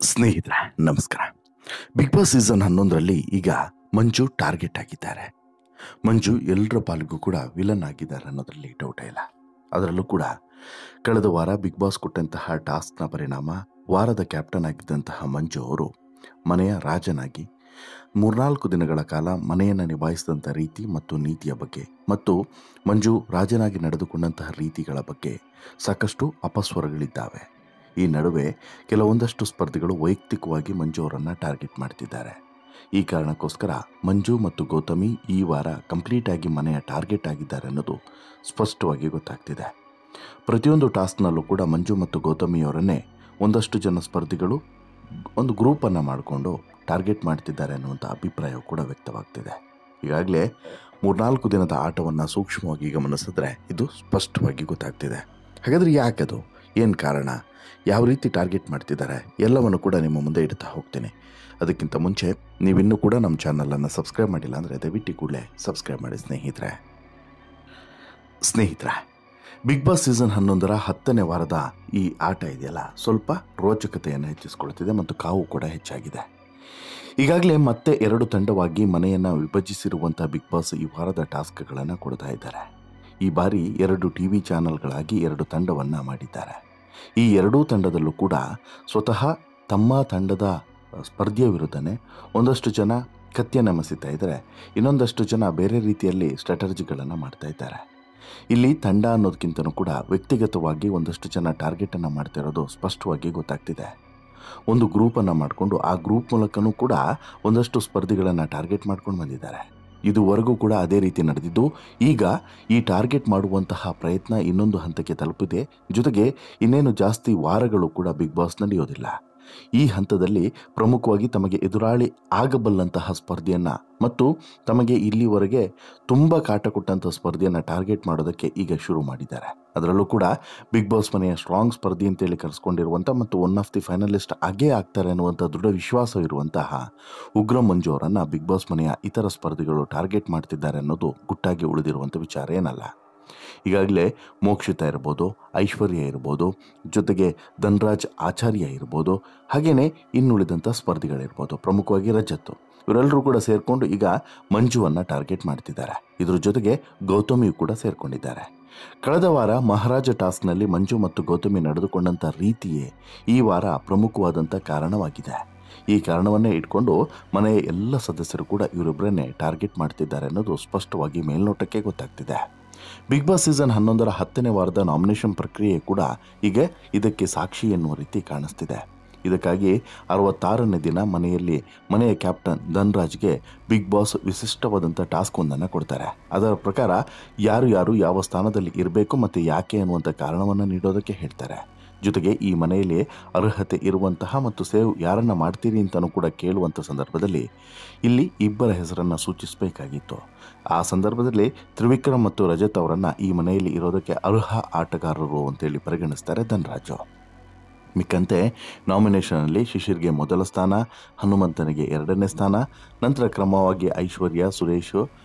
ಸ್ನೇಹಿತರೆ ನಮಸ್ಕಾರ. Big boss season 11ರಲ್ಲಿ ಈಗ ಮಂಜು ಟಾರ್ಗೆಟ್ ಆಗಿದ್ದಾರೆ. ಮಂಜು ಎಲ್ಲರ ಪಾಲಿಗೂ ಕೂಡ ವಿಲನ್ ಆಗಿದ್ದಾರೆ ಅನ್ನೋದರಲ್ಲಿ ಡೌಟೇ ಇಲ್ಲ. ಅದರಲ್ಲೂ ಕೂಡ ಕಳೆದ ವಾರ ಬಿಗ್ ಬಾಸ್ ಕೊಟ್ಟಂತಹ ಟಾಸ್ಕ್ನ ಪರಿಣಾಮ ವಾರದ ಕ್ಯಾಪ್ಟನ್ ಆಗಿದ್ದಂತಹ ಮಂಜು ಅವರು ಮನೆಯ ರಾಜನಾಗಿ 3-4 ದಿನಗಳ ಕಾಲ ಮನೆಯನ್ನು ನಿಭಾಯಿಸಿದಂಥ ರೀತಿ ಮತ್ತು ನೀತಿಯ ಬಗ್ಗೆ ಮತ್ತು ಮಂಜು ರಾಜನಾಗಿ ನಡೆದುಕೊಂಡಂತಹ ರೀತಿಗಳ ಬಗ್ಗೆ ಸಾಕಷ್ಟು ಅಪಸ್ವರಗಳಿದ್ದಾವೆ. ಈ ನಡುವೆ ಕೆಲವೊಂದಷ್ಟು ಸ್ಪರ್ಧಿಗಳು ವೈಯಕ್ತಿಕವಾಗಿ ಮಂಜು ಅವರನ್ನು ಟಾರ್ಗೆಟ್ ಮಾಡ್ತಿದ್ದಾರೆ. ಈ ಕಾರಣಕ್ಕೋಸ್ಕರ ಮಂಜು ಮತ್ತು ಗೌತಮಿ ಈ ವಾರ ಕಂಪ್ಲೀಟ್ ಆಗಿ ಮನೆಯ ಟಾರ್ಗೆಟ್ ಆಗಿದ್ದಾರೆ ಅನ್ನೋದು ಸ್ಪಷ್ಟವಾಗಿ ಗೊತ್ತಾಗ್ತಿದೆ. ಪ್ರತಿಯೊಂದು ಟಾಸ್ಕ್ನಲ್ಲೂ ಕೂಡ ಮಂಜು ಮತ್ತು ಗೌತಮಿಯವರನ್ನೇ ಒಂದಷ್ಟು ಜನ ಸ್ಪರ್ಧಿಗಳು ಒಂದು ಗ್ರೂಪನ್ನು ಮಾಡಿಕೊಂಡು ಟಾರ್ಗೆಟ್ ಮಾಡ್ತಿದ್ದಾರೆ ಅನ್ನುವಂಥ ಅಭಿಪ್ರಾಯವು ಕೂಡ ವ್ಯಕ್ತವಾಗ್ತಿದೆ. ಈಗಾಗಲೇ 3-4 ದಿನದ ಆಟವನ್ನು ಸೂಕ್ಷ್ಮವಾಗಿ ಗಮನಿಸಿದ್ರೆ ಇದು ಸ್ಪಷ್ಟವಾಗಿ ಗೊತ್ತಾಗ್ತಿದೆ. ಹಾಗಾದರೆ ಯಾಕದು, ಏನು ಕಾರಣ, ಯಾವ ರೀತಿ ಟಾರ್ಗೆಟ್ ಮಾಡ್ತಿದ್ದಾರೆ ಎಲ್ಲವನ್ನು ಕೂಡ ನಿಮ್ಮ ಮುಂದೆ ಇಡ್ತಾ ಹೋಗ್ತೀನಿ. ಅದಕ್ಕಿಂತ ಮುಂಚೆ ನೀವಿನ್ನೂ ಕೂಡ ನಮ್ಮ ಚಾನಲನ್ನು ಸಬ್ಸ್ಕ್ರೈಬ್ ಮಾಡಿಲ್ಲ ಅಂದರೆ ದಯವಿಟ್ಟು ಕೂಡಲೇ ಸಬ್ಸ್ಕ್ರೈಬ್ ಮಾಡಿ ಸ್ನೇಹಿತರೆ. ಬಿಗ್ ಬಾಸ್ ಸೀಸನ್ 11ರ 10ನೇ ವಾರದ ಈ ಆಟ ಇದೆಯಲ್ಲ, ಸ್ವಲ್ಪ ರೋಚಕತೆಯನ್ನು ಹೆಚ್ಚಿಸ್ಕೊಳ್ತಿದೆ ಮತ್ತು ಕಾವು ಕೂಡ ಹೆಚ್ಚಾಗಿದೆ. ಈಗಾಗಲೇ ಮತ್ತೆ 2 ತಂಡವಾಗಿ ಮನೆಯನ್ನು ವಿಭಜಿಸಿರುವಂಥ ಬಿಗ್ ಬಾಸ್ ಈ ವಾರದ ಟಾಸ್ಕ್ಗಳನ್ನು ಕೊಡ್ತಾ ಇದ್ದಾರೆ. ಈ ಬಾರಿ 2 ಟಿ ವಿ ಚಾನಲ್ಗಳಾಗಿ 2 ತಂಡವನ್ನು ಮಾಡಿದ್ದಾರೆ. ಈ 2 ತಂಡದಲ್ಲೂ ಕೂಡ ಸ್ವತಃ ತಮ್ಮ ತಂಡದ ಸ್ಪರ್ಧೆಯ ವಿರುದ್ಧನೇ ಒಂದಷ್ಟು ಜನ ಕತ್ತಿಯನ್ನು ಮಸಿತಾ ಇದ್ದಾರೆ, ಇನ್ನೊಂದಷ್ಟು ಜನ ಬೇರೆ ರೀತಿಯಲ್ಲಿ ಸ್ಟ್ರಾಟಜಿಗಳನ್ನು ಮಾಡ್ತಾ ಇದ್ದಾರೆ. ಇಲ್ಲಿ ತಂಡ ಅನ್ನೋದಕ್ಕಿಂತನೂ ಕೂಡ ವ್ಯಕ್ತಿಗತವಾಗಿ ಒಂದಷ್ಟು ಜನ ಟಾರ್ಗೆಟನ್ನು ಮಾಡ್ತಾ ಇರೋದು ಸ್ಪಷ್ಟವಾಗಿ ಗೊತ್ತಾಗ್ತಿದೆ. ಒಂದು ಗ್ರೂಪನ್ನು ಮಾಡಿಕೊಂಡು ಆ ಗ್ರೂಪ್ ಮೂಲಕನೂ ಕೂಡ ಒಂದಷ್ಟು ಸ್ಪರ್ಧಿಗಳನ್ನು ಟಾರ್ಗೆಟ್ ಮಾಡ್ಕೊಂಡು ಬಂದಿದ್ದಾರೆ. ಇದುವರೆಗೂ ಕೂಡ ಅದೇ ರೀತಿ ನಡೆದಿದ್ದು, ಈಗ ಈ ಟಾರ್ಗೆಟ್ ಮಾಡುವಂತಹ ಪ್ರಯತ್ನ ಇನ್ನೊಂದು ಹಂತಕ್ಕೆ ತಲುಪಿದೆ. ಜೊತೆಗೆ ಇನ್ನೇನು ಜಾಸ್ತಿ ವಾರಗಳು ಕೂಡ ಬಿಗ್ ಬಾಸ್ ನಡೆಯೋದಿಲ್ಲ. ಈ ಹಂತದಲ್ಲಿ ಪ್ರಮುಖವಾಗಿ ತಮಗೆ ಎದುರಾಳಿ ಆಗಬಲ್ಲಂತಹ ಸ್ಪರ್ಧೆಯನ್ನು ಮತ್ತು ತಮಗೆ ಇಲ್ಲಿವರೆಗೆ ತುಂಬ ಕಾಟ ಕೊಟ್ಟಂಥ ಸ್ಪರ್ಧೆಯನ್ನು ಟಾರ್ಗೆಟ್ ಮಾಡೋದಕ್ಕೆ ಈಗ ಶುರು ಮಾಡಿದ್ದಾರೆ. ಅದರಲ್ಲೂ ಕೂಡ ಬಿಗ್ ಬಾಸ್ ಮನೆಯ ಸ್ಟ್ರಾಂಗ್ ಸ್ಪರ್ಧಿ ಅಂತೇಳಿ ಕರೆಸ್ಕೊಂಡಿರುವಂಥ ಮತ್ತು ಒನ್ ಆಫ್ ದಿ ಫೈನಲಿಸ್ಟ್ ಆಗೇ ಆಗ್ತಾರೆ ಅನ್ನುವಂಥ ದೃಢ ವಿಶ್ವಾಸವಿರುವಂತಹ ಉಗ್ರ ಮಂಜು ಅವರನ್ನು ಬಿಗ್ ಬಾಸ್ ಮನೆಯ ಇತರ ಸ್ಪರ್ಧಿಗಳು ಟಾರ್ಗೆಟ್ ಮಾಡ್ತಿದ್ದಾರೆ ಅನ್ನೋದು ಗುಟ್ಟಾಗಿ ಉಳಿದಿರುವಂಥ ವಿಚಾರ ಏನಲ್ಲ. ಈಗಾಗಲೇ ಮೋಕ್ಷಿತಾ ಇರ್ಬೋದು, ಐಶ್ವರ್ಯ ಇರ್ಬೋದು, ಜೊತೆಗೆ ಧನ್ರಾಜ್ ಆಚಾರ್ಯ ಇರ್ಬೋದು, ಹಾಗೆಯೇ ಇನ್ನುಳಿದಂಥ ಸ್ಪರ್ಧಿಗಳಿರ್ಬೋದು, ಪ್ರಮುಖವಾಗಿ ರಜತ್, ಇವರೆಲ್ಲರೂ ಕೂಡ ಸೇರಿಕೊಂಡು ಈಗ ಮಂಜುವನ್ನು ಟಾರ್ಗೆಟ್ ಮಾಡ್ತಿದ್ದಾರೆ. ಇದ್ರ ಜೊತೆಗೆ ಗೌತಮಿಯು ಕೂಡ ಸೇರಿಕೊಂಡಿದ್ದಾರೆ. ಕಳೆದ ವಾರ ಮಹಾರಾಜ ಟಾಸ್ಕ್ನಲ್ಲಿ ಮಂಜು ಮತ್ತು ಗೌತಮಿ ನಡೆದುಕೊಂಡಂಥ ರೀತಿಯೇ ಈ ವಾರ ಪ್ರಮುಖವಾದಂಥ ಕಾರಣವಾಗಿದೆ. ಈ ಕಾರಣವನ್ನೇ ಇಟ್ಕೊಂಡು ಮನೆಯ ಎಲ್ಲ ಸದಸ್ಯರು ಕೂಡ ಇವರಿಬ್ಬರನ್ನೇ ಟಾರ್ಗೆಟ್ ಮಾಡ್ತಿದ್ದಾರೆ ಅನ್ನೋದು ಸ್ಪಷ್ಟವಾಗಿ ಮೇಲ್ನೋಟಕ್ಕೆ ಗೊತ್ತಾಗ್ತಿದೆ. ಬಿಗ್ ಬಾಸ್ ಸೀಸನ್ 11ರ 10ನೇ ವಾರದ ನಾಮಿನೇಷನ್ ಪ್ರಕ್ರಿಯೆ ಕೂಡ ಈಗ ಇದಕ್ಕೆ ಸಾಕ್ಷಿ ಎನ್ನುವ ರೀತಿ ಕಾಣಿಸ್ತಿದೆ. ಇದಕ್ಕಾಗಿ 66ನೇ ದಿನ ಮನೆಯ ಕ್ಯಾಪ್ಟನ್ ಧನ್ರಾಜ್ಗೆ ಬಿಗ್ ಬಾಸ್ ವಿಶಿಷ್ಟವಾದಂಥ ಟಾಸ್ಕ್ ಒಂದನ್ನು ಕೊಡ್ತಾರೆ. ಅದರ ಪ್ರಕಾರ ಯಾರು ಯಾವ ಸ್ಥಾನದಲ್ಲಿ ಇರಬೇಕು ಮತ್ತು ಯಾಕೆ ಅನ್ನುವಂಥ ಕಾರಣವನ್ನು ನೀಡೋದಕ್ಕೆ ಹೇಳ್ತಾರೆ. ಜೊತೆಗೆ ಈ ಮನೆಯಲ್ಲಿ ಅರ್ಹತೆ ಇರುವಂತಹ ಮತ್ತು ಸೇವ್ ಯಾರನ್ನು ಮಾಡ್ತೀರಿ ಅಂತಲೂ ಕೂಡ ಕೇಳುವಂಥ ಸಂದರ್ಭದಲ್ಲಿ ಇಲ್ಲಿ ಇಬ್ಬರ ಹೆಸರನ್ನು ಸೂಚಿಸಬೇಕಾಗಿತ್ತು. ಆ ಸಂದರ್ಭದಲ್ಲಿ ತ್ರಿವಿಕ್ರಮ್ ಮತ್ತು ರಜತ್ ಅವರನ್ನು ಈ ಮನೆಯಲ್ಲಿ ಇರೋದಕ್ಕೆ ಅರ್ಹ ಆಟಗಾರರು ಅಂತೇಳಿ ಪರಿಗಣಿಸ್ತಾರೆ ಧನ್ರಾಜು. ಮಿಕ್ಕಂತೆ ನಾಮಿನೇಷನಲ್ಲಿ ಶಿಶಿರ್ಗೆ ಮೊದಲ ಸ್ಥಾನ, ಹನುಮಂತನಿಗೆ 2ನೇ ಸ್ಥಾನ, ನಂತರ ಕ್ರಮವಾಗಿ ಐಶ್ವರ್ಯ, ಸುರೇಶ್,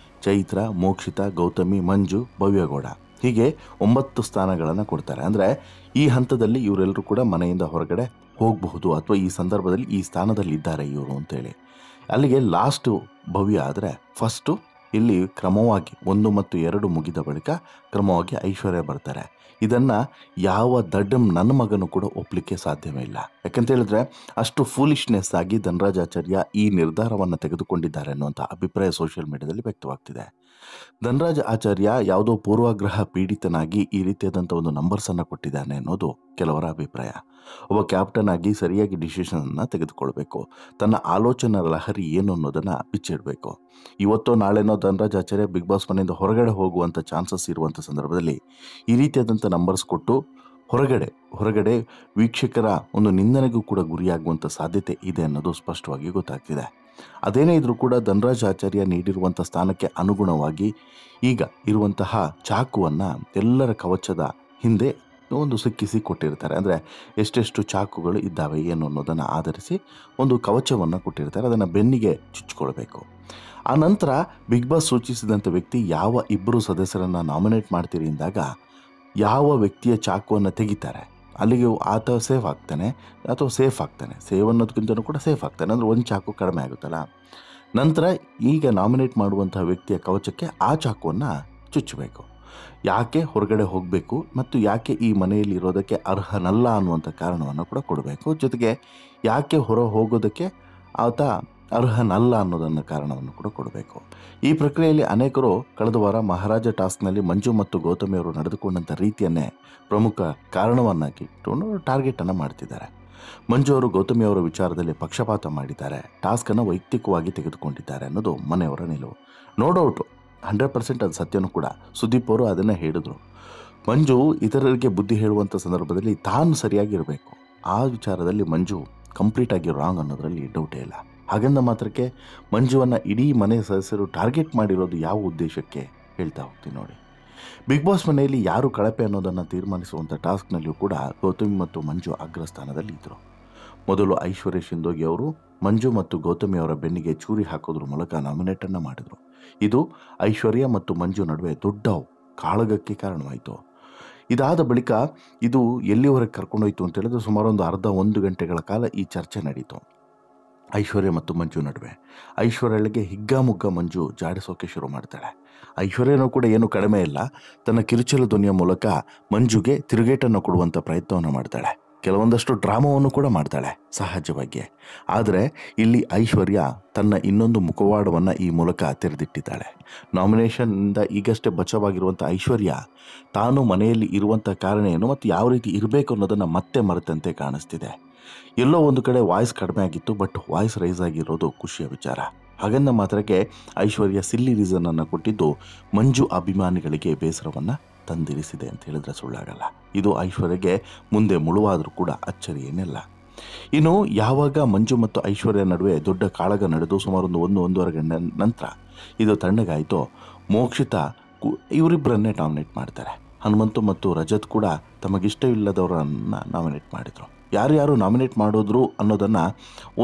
ಚೈತ್ರ, ಮೋಕ್ಷಿತಾ, ಗೌತಮಿ, ಮಂಜು, ಭವ್ಯಗೌಡ, ಹೀಗೆ 9 ಸ್ಥಾನಗಳನ್ನು ಕೊಡ್ತಾರೆ. ಅಂದರೆ ಈ ಹಂತದಲ್ಲಿ ಇವರೆಲ್ಲರೂ ಕೂಡ ಮನೆಯಿಂದ ಹೊರಗಡೆ ಹೋಗಬಹುದು ಅಥವಾ ಈ ಸಂದರ್ಭದಲ್ಲಿ ಈ ಸ್ಥಾನದಲ್ಲಿ ಇದ್ದಾರೆ ಇವರು ಅಂತೇಳಿ. ಅಲ್ಲಿಗೆ ಲಾಸ್ಟು ಭವ್ಯ ಆದರೆ ಫಸ್ಟು ಇಲ್ಲಿ ಕ್ರಮವಾಗಿ 1 ಮತ್ತು 2 ಮುಗಿದ ಬಳಿಕ ಕ್ರಮವಾಗಿ ಐಶ್ವರ್ಯ ಬರ್ತಾರೆ. ಇದನ್ನು ಯಾವ ನನ್ನ ಮಗನೂ ಕೂಡ ಒಪ್ಪಲಿಕ್ಕೆ ಸಾಧ್ಯವೇ ಇಲ್ಲ. ಯಾಕಂತ ಹೇಳಿದ್ರೆ ಅಷ್ಟು ಫೂಲಿಶ್ನೆಸ್ ಆಗಿ ಧನ್ರಾಜಾಚಾರ್ಯ ಈ ನಿರ್ಧಾರವನ್ನು ತೆಗೆದುಕೊಂಡಿದ್ದಾರೆ ಅನ್ನುವಂಥ ಅಭಿಪ್ರಾಯ ಸೋಷಿಯಲ್ ಮೀಡಿಯಾದಲ್ಲಿ ವ್ಯಕ್ತವಾಗ್ತಿದೆ. ಧನ್ರಾಜ್ ಆಚಾರ್ಯ ಯಾವುದೋ ಪೂರ್ವಾಗ್ರಹ ಪೀಡಿತನಾಗಿ ಈ ರೀತಿಯಾದಂಥ ಒಂದು ನಂಬರ್ಸನ್ನು ಕೊಟ್ಟಿದ್ದಾನೆ ಅನ್ನೋದು ಕೆಲವರ ಅಭಿಪ್ರಾಯ. ಒಬ್ಬ ಕ್ಯಾಪ್ಟನ್ ಆಗಿ ಸರಿಯಾಗಿ ಡಿಸಿಷನನ್ನು ತೆಗೆದುಕೊಳ್ಬೇಕು, ತನ್ನ ಆಲೋಚನಾ ಲಹರಿ ಏನು ಅನ್ನೋದನ್ನು ಬಿಚ್ಚಿಡಬೇಕು. ಇವತ್ತೋ ನಾಳೆನೋ ಧನ್ರಾಜ್ ಆಚಾರ್ಯ ಬಿಗ್ ಬಾಸ್ ಮನೆಯಿಂದ ಹೊರಗಡೆ ಹೋಗುವಂಥ ಚಾನ್ಸಸ್ ಇರುವಂಥ ಸಂದರ್ಭದಲ್ಲಿ ಈ ರೀತಿಯಾದಂಥ ನಂಬರ್ಸ್ ಕೊಟ್ಟು ಹೊರಗಡೆ ವೀಕ್ಷಕರ ಒಂದು ನಿಂದನೆಗೂ ಕೂಡ ಗುರಿಯಾಗುವಂಥ ಸಾಧ್ಯತೆ ಇದೆ ಅನ್ನೋದು ಸ್ಪಷ್ಟವಾಗಿ ಗೊತ್ತಾಗ್ತಿದೆ. ಅದೇನೇ ಇದ್ರೂ ಕೂಡ ಧನ್ರಾಜ್ ಆಚಾರ್ಯ ನೀಡಿರುವಂಥ ಸ್ಥಾನಕ್ಕೆ ಅನುಗುಣವಾಗಿ ಈಗ ಇರುವಂತಹ ಚಾಕುವನ್ನು ಎಲ್ಲರ ಕವಚದ ಹಿಂದೆ ಒಂದು ಸಿಕ್ಕಿಸಿ ಕೊಟ್ಟಿರ್ತಾರೆ. ಅಂದರೆ ಎಷ್ಟೆಷ್ಟು ಚಾಕುಗಳು ಇದ್ದಾವೆ ಏನು ಅನ್ನೋದನ್ನು ಆಧರಿಸಿ ಒಂದು ಕವಚವನ್ನು ಕೊಟ್ಟಿರ್ತಾರೆ. ಅದನ್ನು ಬೆನ್ನಿಗೆ ಚುಚ್ಚಿಕೊಳ್ಬೇಕು. ಆ ನಂತರ ಬಿಗ್ ಬಾಸ್ ಸೂಚಿಸಿದಂಥ ವ್ಯಕ್ತಿ ಯಾವ 2 ಸದಸ್ಯರನ್ನು ನಾಮಿನೇಟ್ ಮಾಡ್ತೀರಿ ಎಂದಾಗ ಯಾವ ವ್ಯಕ್ತಿಯ ಚಾಕುವನ್ನು ತೆಗಿತಾರೆ ಅಲ್ಲಿಗೆ ಆತ ಸೇಫ್ ಆಗ್ತಾನೆ ಅಥವಾ ಸೇಫ್ ಆಗ್ತಾನೆ, ಸೇವ್ ಅನ್ನೋದಕ್ಕಿಂತಲೂ ಕೂಡ ಸೇಫ್ ಆಗ್ತಾನೆ, ಅಂದರೆ ಒಂದು ಚಾಕು ಕಡಿಮೆ ಆಗುತ್ತಲ್ಲ. ನಂತರ ಈಗ ನಾಮಿನೇಟ್ ಮಾಡುವಂತಹ ವ್ಯಕ್ತಿಯ ಕವಚಕ್ಕೆ ಆ ಚಾಕುವನ್ನು ಚುಚ್ಚಬೇಕು. ಯಾಕೆ ಹೊರಗಡೆ ಹೋಗಬೇಕು ಮತ್ತು ಯಾಕೆ ಈ ಮನೆಯಲ್ಲಿ ಇರೋದಕ್ಕೆ ಅರ್ಹನಲ್ಲ ಅನ್ನುವಂಥ ಕಾರಣವನ್ನು ಕೂಡ ಕೊಡಬೇಕು. ಜೊತೆಗೆ ಯಾಕೆ ಹೊರ ಹೋಗೋದಕ್ಕೆ ಆತ ಅರ್ಹನಲ್ಲ ಅನ್ನೋದನ್ನು ಕಾರಣವನ್ನು ಕೂಡ ಕೊಡಬೇಕು. ಈ ಪ್ರಕ್ರಿಯೆಯಲ್ಲಿ ಅನೇಕರು ಕಳೆದ ವಾರ ಮಹಾರಾಜ ಟಾಸ್ಕ್ನಲ್ಲಿ ಮಂಜು ಮತ್ತು ಗೌತಮಿ ಅವರು ನಡೆದುಕೊಂಡಂಥ ರೀತಿಯನ್ನೇ ಪ್ರಮುಖ ಕಾರಣವನ್ನಾಗಿಟ್ಟು ಟಾರ್ಗೆಟನ್ನು ಮಾಡ್ತಿದ್ದಾರೆ. ಮಂಜು ಅವರು ಗೌತಮಿ ಅವರ ವಿಚಾರದಲ್ಲಿ ಪಕ್ಷಪಾತ ಮಾಡಿದ್ದಾರೆ, ಟಾಸ್ಕನ್ನು ವೈಯಕ್ತಿಕವಾಗಿ ತೆಗೆದುಕೊಂಡಿದ್ದಾರೆ ಅನ್ನೋದು ಮನೆಯವರ ನಿಲುವು. ನೋ ಡೌಟು, 100% ಅದು ಸತ್ಯನೂ ಕೂಡ. ಸುದೀಪ್ ಅವರು ಅದನ್ನು ಹೇಳಿದರು. ಮಂಜು ಇತರರಿಗೆ ಬುದ್ಧಿ ಹೇಳುವಂಥ ಸಂದರ್ಭದಲ್ಲಿ ತಾನು ಸರಿಯಾಗಿರಬೇಕು. ಆ ವಿಚಾರದಲ್ಲಿ ಮಂಜು ಕಂಪ್ಲೀಟಾಗಿ ರಾಂಗ್ ಅನ್ನೋದರಲ್ಲಿ ಡೌಟೇ ಇಲ್ಲ. ಹಾಗೆಂದ ಮಾತ್ರಕ್ಕೆ ಮಂಜುವನ್ನು ಇಡೀ ಮನೆ ಸದಸ್ಯರು ಟಾರ್ಗೆಟ್ ಮಾಡಿರೋದು ಯಾವ ಉದ್ದೇಶಕ್ಕೆ ಹೇಳ್ತಾ ಹೋಗ್ತೀನಿ ನೋಡಿ. ಬಿಗ್ ಬಾಸ್ ಮನೆಯಲ್ಲಿ ಯಾರು ಕಳಪೆ ಅನ್ನೋದನ್ನು ತೀರ್ಮಾನಿಸುವಂಥ ಟಾಸ್ಕ್ನಲ್ಲಿಯೂ ಕೂಡ ಗೌತಮಿ ಮತ್ತು ಮಂಜು ಅಗ್ರಸ್ಥಾನದಲ್ಲಿ ಇದ್ದರು. ಮೊದಲು ಐಶ್ವರ್ಯ ಶಿಂದೋಗಿ ಅವರು ಮಂಜು ಮತ್ತು ಗೌತಮಿ ಅವರ ಬೆನ್ನಿಗೆ ಚೂರಿ ಹಾಕೋದ್ರ ಮೂಲಕ ನಾಮಿನೇಟನ್ನು ಮಾಡಿದರು. ಇದು ಐಶ್ವರ್ಯ ಮತ್ತು ಮಂಜು ನಡುವೆ ದೊಡ್ಡ ಕಾಳಗಕ್ಕೆ ಕಾರಣವಾಯಿತು. ಇದಾದ ಬಳಿಕ ಇದು ಎಲ್ಲಿವರೆಗೆ ಕರ್ಕೊಂಡೋಯ್ತು ಅಂತ ಹೇಳಿದ್ರೆ ಸುಮಾರು ಒಂದು ಅರ್ಧ 1 ಗಂಟೆಗಳ ಕಾಲ ಈ ಚರ್ಚೆ ನಡೀತು ಐಶ್ವರ್ಯ ಮತ್ತು ಮಂಜು ನಡುವೆ. ಐಶ್ವರ್ಯಳಿಗೆ ಹಿಗ್ಗಾಮುಗ್ಗ ಮಂಜು ಜಾಡಿಸೋಕೆ ಶುರು ಮಾಡ್ತಾಳೆ. ಐಶ್ವರ್ಯನೂ ಕೂಡ ಏನು ಕಡಿಮೆ ಇಲ್ಲ, ತನ್ನ ಕಿರುಚಲು ಧ್ವನಿಯ ಮೂಲಕ ಮಂಜುಗೆ ತಿರುಗೇಟನ್ನು ಕೊಡುವಂಥ ಪ್ರಯತ್ನವನ್ನು ಮಾಡ್ತಾಳೆ. ಕೆಲವೊಂದಷ್ಟು ಡ್ರಾಮಾವನ್ನು ಕೂಡ ಮಾಡ್ತಾಳೆ ಸಹಜವಾಗಿ. ಆದರೆ ಇಲ್ಲಿ ಐಶ್ವರ್ಯ ತನ್ನ ಇನ್ನೊಂದು ಮುಖವಾಡವನ್ನು ಈ ಮೂಲಕ ತೆರೆದಿಟ್ಟಿದ್ದಾಳೆ. ನಾಮಿನೇಷನ್ನಿಂದ ಈಗಷ್ಟೇ ಬಚಾವಾಗಿರುವಂಥ ಐಶ್ವರ್ಯ ತಾನು ಮನೆಯಲ್ಲಿ ಇರುವಂಥ ಕಾರಣ ಏನು ಮತ್ತು ಯಾವ ರೀತಿ ಇರಬೇಕು ಅನ್ನೋದನ್ನು ಮತ್ತೆ ಮರೆತಂತೆ ಕಾಣಿಸ್ತಿದೆ. ಎಲ್ಲೋ ಒಂದು ಕಡೆ ವಾಯ್ಸ್ ಕಡಿಮೆ ಆಗಿತ್ತು, ಬಟ್ ವಾಯ್ಸ್ ರೈಸ್ ಆಗಿರೋದು ಖುಷಿಯ ವಿಚಾರ. ಹಾಗೆಂದ ಮಾತ್ರಕ್ಕೆ ಐಶ್ವರ್ಯ ಸಿಲ್ಲಿ ರೀಸನನ್ನು ಕೊಟ್ಟಿದ್ದು ಮಂಜು ಅಭಿಮಾನಿಗಳಿಗೆ ಬೇಸರವನ್ನು ತಂದಿರಿಸಿದೆ ಅಂತ ಹೇಳಿದ್ರೆ ಸುಳ್ಳಾಗಲ್ಲ. ಇದು ಐಶ್ವರ್ಯಗೆ ಮುಂದೆ ಮುಳುವಾದರೂ ಕೂಡ ಅಚ್ಚರಿ ಏನಿಲ್ಲ. ಇನ್ನು ಯಾವಾಗ ಮಂಜು ಮತ್ತು ಐಶ್ವರ್ಯ ನಡುವೆ ದೊಡ್ಡ ಕಾಳಗ ನಡೆದು ಸುಮಾರು 1-1.5 ಗಂಟೆ ನಂತರ ಇದು ತಣ್ಣಗಾಯಿತೋ, ಮೋಕ್ಷಿತಾ ಇವರಿಬ್ಬರನ್ನೇ ನಾಮಿನೇಟ್ ಮಾಡ್ತಾರೆ. ಹನುಮಂತು ಮತ್ತು ರಜತ್ ಕೂಡ ತಮಗಿಷ್ಟವಿಲ್ಲದವರನ್ನು ನಾಮಿನೇಟ್ ಮಾಡಿದರು. ಯಾರ್ಯಾರು ನಾಮಿನೇಟ್ ಮಾಡಿದ್ರು ಅನ್ನೋದನ್ನು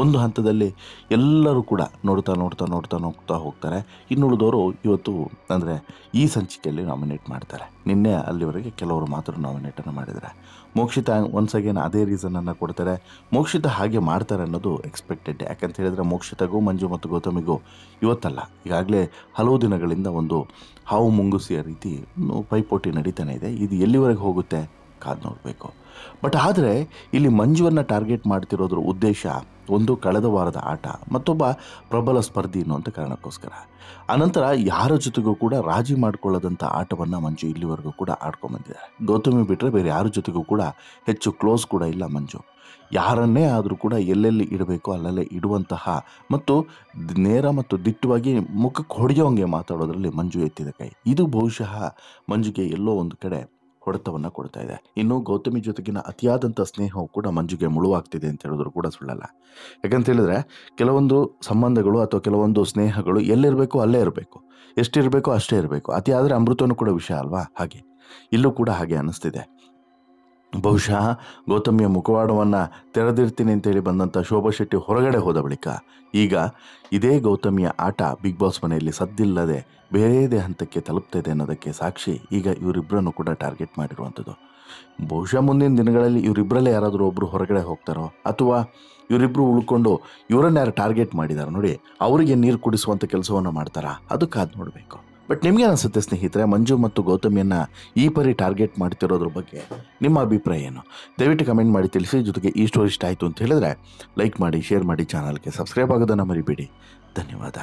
ಒಂದು ಹಂತದಲ್ಲಿ ಎಲ್ಲರೂ ಕೂಡ ನೋಡ್ತಾ ಹೋಗ್ತಾರೆ. ಇನ್ನುಳಿದವರು ಇವತ್ತು ಅಂದರೆ ಈ ಸಂಚಿಕೆಯಲ್ಲಿ ನಾಮಿನೇಟ್ ಮಾಡ್ತಾರೆ. ನಿನ್ನೆ ಅಲ್ಲಿವರೆಗೆ ಕೆಲವರು ಮಾತ್ರ ನಾಮಿನೇಟನ್ನು ಮಾಡಿದ್ದಾರೆ. ಮೋಕ್ಷಿತಾ ಒನ್ಸ್ ಅಗೇನ್ ಅದೇ ರೀಸನನ್ನು ಕೊಡ್ತಾರೆ. ಮೋಕ್ಷಿತಾ ಹಾಗೆ ಮಾಡ್ತಾರೆ ಅನ್ನೋದು ಎಕ್ಸ್ಪೆಕ್ಟೆಡ್. ಯಾಕಂತ ಹೇಳಿದರೆ ಮೋಕ್ಷಿತಾಗೂ ಮಂಜು ಮತ್ತು ಗೌತಮಿಗೂ ಇವತ್ತಲ್ಲ, ಈಗಾಗಲೇ ಹಲವು ದಿನಗಳಿಂದ ಒಂದು ಹಾವು ಮುಂಗುಸಿಯ ರೀತಿ ಪೈಪೋಟಿ ನಡೀತಾನೆ ಇದೆ. ಇದು ಎಲ್ಲಿವರೆಗೆ ಹೋಗುತ್ತೆ ಕಾದು ನೋಡಬೇಕು. ಬಟ್ ಆದರೆ ಇಲ್ಲಿ ಮಂಜುವನ್ನು ಟಾರ್ಗೆಟ್ ಮಾಡ್ತಿರೋದ್ರ ಉದ್ದೇಶ ಒಂದು ಕಳೆದ ವಾರದ ಆಟ, ಮತ್ತೊಬ್ಬ ಪ್ರಬಲ ಸ್ಪರ್ಧಿ ಅನ್ನುವಂಥ ಕಾರಣಕ್ಕೋಸ್ಕರ. ಆನಂತರ ಯಾರ ಜೊತೆಗೂ ಕೂಡ ರಾಜಿ ಮಾಡಿಕೊಳ್ಳದಂಥ ಆಟವನ್ನು ಮಂಜು ಇಲ್ಲಿವರೆಗೂ ಕೂಡ ಆಡ್ಕೊಂಬಂದಿದ್ದಾರೆ. ಗೌತಮಿ ಬಿಟ್ಟರೆ ಬೇರೆ ಯಾರ ಜೊತೆಗೂ ಕೂಡ ಹೆಚ್ಚು ಕ್ಲೋಸ್ ಕೂಡ ಇಲ್ಲ ಮಂಜು. ಯಾರನ್ನೇ ಆದರೂ ಕೂಡ ಎಲ್ಲೆಲ್ಲಿ ಇಡಬೇಕು ಅಲ್ಲಲ್ಲೇ ಇಡುವಂತಹ ಮತ್ತು ನೇರ ಮತ್ತು ದಿಟ್ಟವಾಗಿ ಮುಖಕ್ಕೆ ಹೊಡೆಯೋಂಗೆ ಮಾತಾಡೋದ್ರಲ್ಲಿ ಮಂಜು ಎತ್ತಿದ ಕೈ. ಇದು ಬಹುಶಃ ಮಂಜುಗೆ ಎಲ್ಲೋ ಒಂದು ಕಡೆ ಹೊಡೆತವನ್ನು ಕೊಡ್ತಾ ಇದೆ. ಇನ್ನು ಗೌತಮಿ ಜೊತೆಗಿನ ಅತಿಯಾದಂಥ ಸ್ನೇಹವು ಕೂಡ ಮಂಜುಗೆ ಮುಳುವಾಗ್ತಿದೆ ಅಂತ ಹೇಳಿದ್ರು ಕೂಡ ಸುಳ್ಳಲ್ಲ. ಯಾಕಂತ ಹೇಳಿದ್ರೆ ಕೆಲವೊಂದು ಸಂಬಂಧಗಳು ಅಥವಾ ಕೆಲವೊಂದು ಸ್ನೇಹಗಳು ಎಲ್ಲಿರಬೇಕು ಅಲ್ಲೇ ಇರಬೇಕು, ಎಷ್ಟಿರಬೇಕು ಅಷ್ಟೇ ಇರಬೇಕು. ಅತಿ ಆದರೆ ಅಮೃತನೂ ಕೂಡ ವಿಷಯ ಅಲ್ವಾ, ಹಾಗೆ ಇಲ್ಲೂ ಕೂಡ ಹಾಗೆ ಅನ್ನಿಸ್ತಿದೆ. ಬಹುಶಃ ಗೌತಮಿಯ ಮುಖವಾಡವನ್ನು ತೆರೆದಿರ್ತೀನಿ ಅಂತೇಳಿ ಬಂದಂಥ ಶೋಭಾ ಶೆಟ್ಟಿ ಹೊರಗಡೆ ಹೋದ ಬಳಿಕ ಈಗ ಇದೇ ಗೌತಮಿಯ ಆಟ ಬಿಗ್ ಬಾಸ್ ಮನೆಯಲ್ಲಿ ಸದ್ದಿಲ್ಲದೆ ಬೇರೆದೇ ಹಂತಕ್ಕೆ ತಲುಪ್ತಿದೆ ಅನ್ನೋದಕ್ಕೆ ಸಾಕ್ಷಿ ಈಗ ಇವರಿಬ್ಬರನ್ನು ಕೂಡ ಟಾರ್ಗೆಟ್ ಮಾಡಿರುವಂಥದ್ದು. ಬಹುಶಃ ಮುಂದಿನ ದಿನಗಳಲ್ಲಿ ಇವರಿಬ್ಬರಲ್ಲೇ ಯಾರಾದರೂ ಒಬ್ಬರು ಹೊರಗಡೆ ಹೋಗ್ತಾರೋ ಅಥವಾ ಇವರಿಬ್ಬರು ಉಳ್ಕೊಂಡು ಇವರನ್ನು ಯಾರು ಟಾರ್ಗೆಟ್ ಮಾಡಿದಾರೋ ನೋಡಿ, ಅವರಿಗೆ ನೀರು ಕುಡಿಸುವಂಥ ಕೆಲಸವನ್ನು ಮಾಡ್ತಾರಾ, ಅದು ಕಾದು ನೋಡಬೇಕು. ಬಟ್ ನಿಮಗೆ ಅನಿಸುತ್ತೆ ಸ್ನೇಹಿತರೆ, ಮಂಜು ಮತ್ತು ಗೌತಮಿಯನ್ನು ಈ ಪರಿ ಟಾರ್ಗೆಟ್ ಮಾಡ್ತಿರೋದ್ರ ಬಗ್ಗೆ ನಿಮ್ಮ ಅಭಿಪ್ರಾಯ ಏನು? ದಯವಿಟ್ಟು ಕಮೆಂಟ್ ಮಾಡಿ ತಿಳಿಸಿ. ಜೊತೆಗೆ ಈ ಸ್ಟೋರಿ ಇಷ್ಟ ಆಯಿತು ಅಂತ ಹೇಳಿದ್ರೆ ಲೈಕ್ ಮಾಡಿ, ಶೇರ್ ಮಾಡಿ, ಚಾನಲ್ಗೆ ಸಬ್ಸ್ಕ್ರೈಬ್ ಆಗೋದನ್ನು ಮರಿಬೇಡಿ. ಧನ್ಯವಾದ.